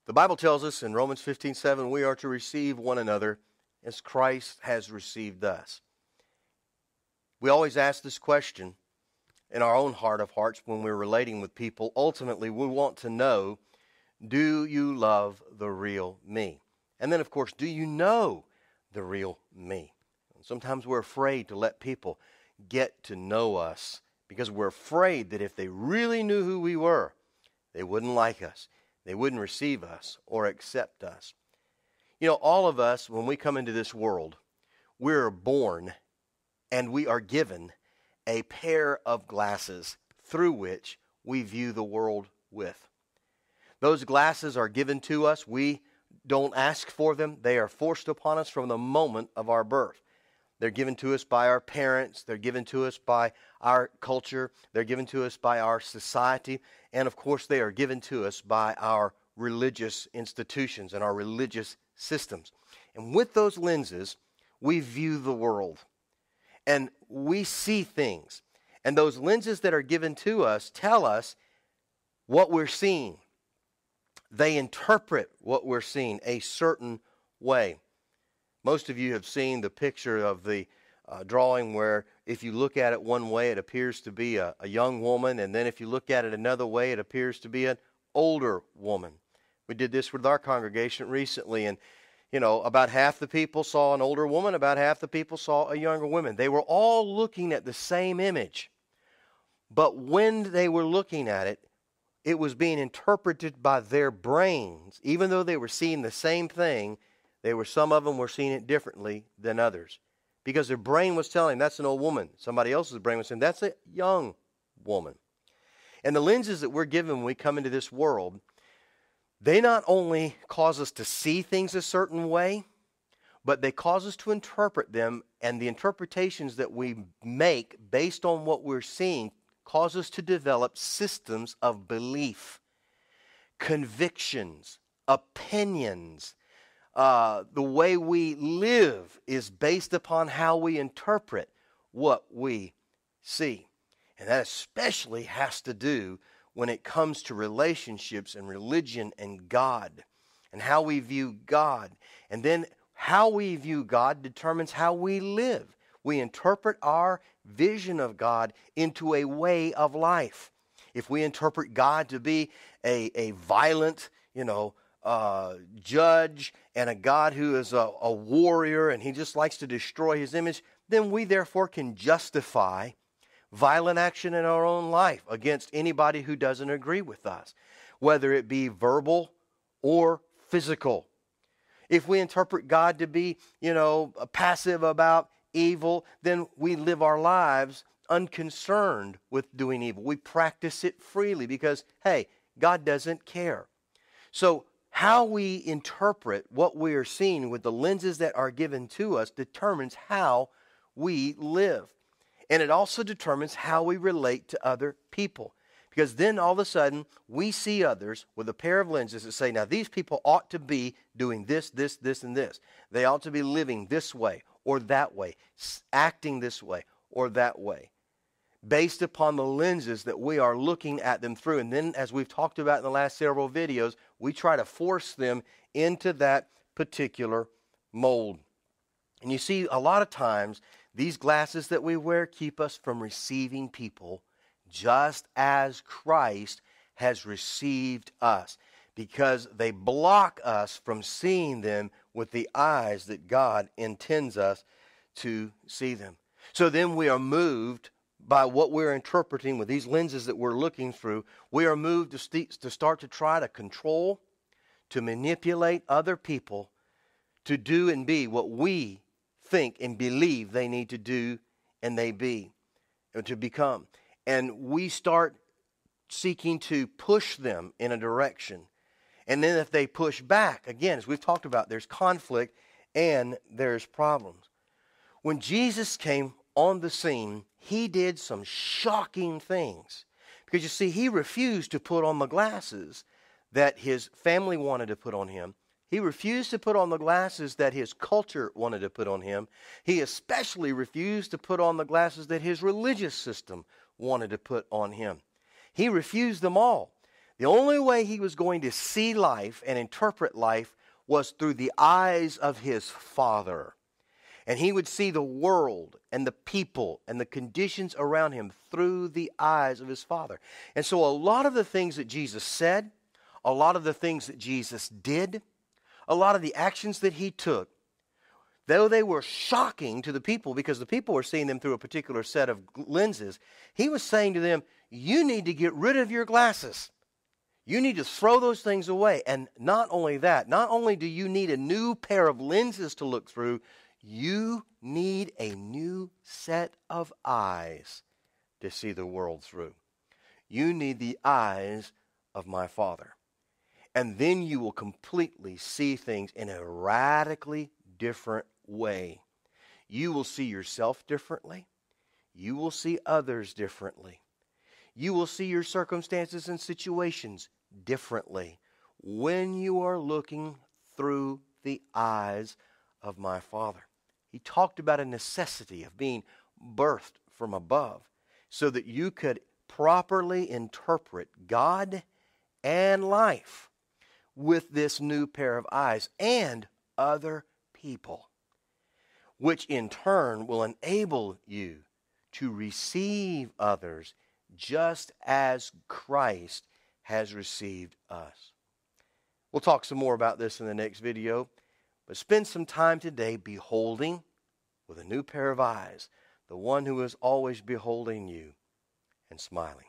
The Bible tells us in Romans 15:7, we are to receive one another as Christ has received us. We always ask this question in our own heart of hearts when we're relating with people. Ultimately, we want to know, do you love the real me? And then, of course, do you know the real me? Sometimes we're afraid to let people get to know us because we're afraid that if they really knew who we were, they wouldn't like us. They wouldn't receive us or accept us. You know, all of us, when we come into this world, we're born and we are given a pair of glasses through which we view the world with. Those glasses are given to us. We don't ask for them. They are forced upon us from the moment of our birth. They're given to us by our parents. They're given to us by our culture. They're given to us by our society. And of course, they are given to us by our religious institutions and our religious systems. And with those lenses, we view the world. And we see things. And those lenses that are given to us tell us what we're seeing. They interpret what we're seeing a certain way. Most of you have seen the picture of the drawing where if you look at it one way, it appears to be a young woman. And then if you look at it another way, it appears to be an older woman. We did this with our congregation recently. And, you know, about half the people saw an older woman. About half the people saw a younger woman. They were all looking at the same image. But when they were looking at it, it was being interpreted by their brains. Even though they were seeing the same thing, some of them were seeing it differently than others. Because their brain was telling them, that's an old woman. Somebody else's brain was saying, that's a young woman. And the lenses that we're given when we come into this world, they not only cause us to see things a certain way, but they cause us to interpret them. And the interpretations that we make based on what we're seeing cause us to develop systems of belief, convictions, opinions. The way we live is based upon how we interpret what we see. And that especially has to do when it comes to relationships and religion and God and how we view God. And then how we view God determines how we live. We interpret our vision of God into a way of life. If we interpret God to be a violent, judge and a God who is a warrior and he just likes to destroy his image, then we therefore can justify violent action in our own life against anybody who doesn't agree with us, whether it be verbal or physical. If we interpret God to be, passive about evil, then we live our lives unconcerned with doing evil. We practice it freely because, hey, God doesn't care. So how we interpret what we are seeing with the lenses that are given to us determines how we live. And it also determines how we relate to other people. Because then all of a sudden, we see others with a pair of lenses that say, now these people ought to be doing this, this, this, and this. They ought to be living this way or that way, acting this way or that way, based upon the lenses that we are looking at them through. And then, as we've talked about in the last several videos, we try to force them into that particular mold. And you see, a lot of times, these glasses that we wear keep us from receiving people just as Christ has received us, because they block us from seeing them with the eyes that God intends us to see them. So then we are moved by what we're interpreting with these lenses that we're looking through. We are moved to start to try to control, to manipulate other people to do and be what we think and believe they need to do and they be, or to become. And we start seeking to push them in a direction. And then if they push back, again, as we've talked about, there's conflict and there's problems. When Jesus came on the scene, he did some shocking things. Because you see, he refused to put on the glasses that his family wanted to put on him. He refused to put on the glasses that his culture wanted to put on him. He especially refused to put on the glasses that his religious system wanted to put on him. He refused them all. The only way he was going to see life and interpret life was through the eyes of his Father. And he would see the world and the people and the conditions around him through the eyes of his Father. And so a lot of the things that Jesus said, a lot of the things that Jesus did, a lot of the actions that he took, though they were shocking to the people because the people were seeing them through a particular set of lenses, he was saying to them, you need to get rid of your glasses. You need to throw those things away. And not only that, not only do you need a new pair of lenses to look through, you need a new set of eyes to see the world through. You need the eyes of my Father. And then you will completely see things in a radically different way. You will see yourself differently. You will see others differently. You will see your circumstances and situations differently when you are looking through the eyes of my Father. He talked about a necessity of being birthed from above so that you could properly interpret God and life with this new pair of eyes and other people, which in turn will enable you to receive others just as Christ has received us. We'll talk some more about this in the next video, but spend some time today beholding with a new pair of eyes the one who is always beholding you and smiling.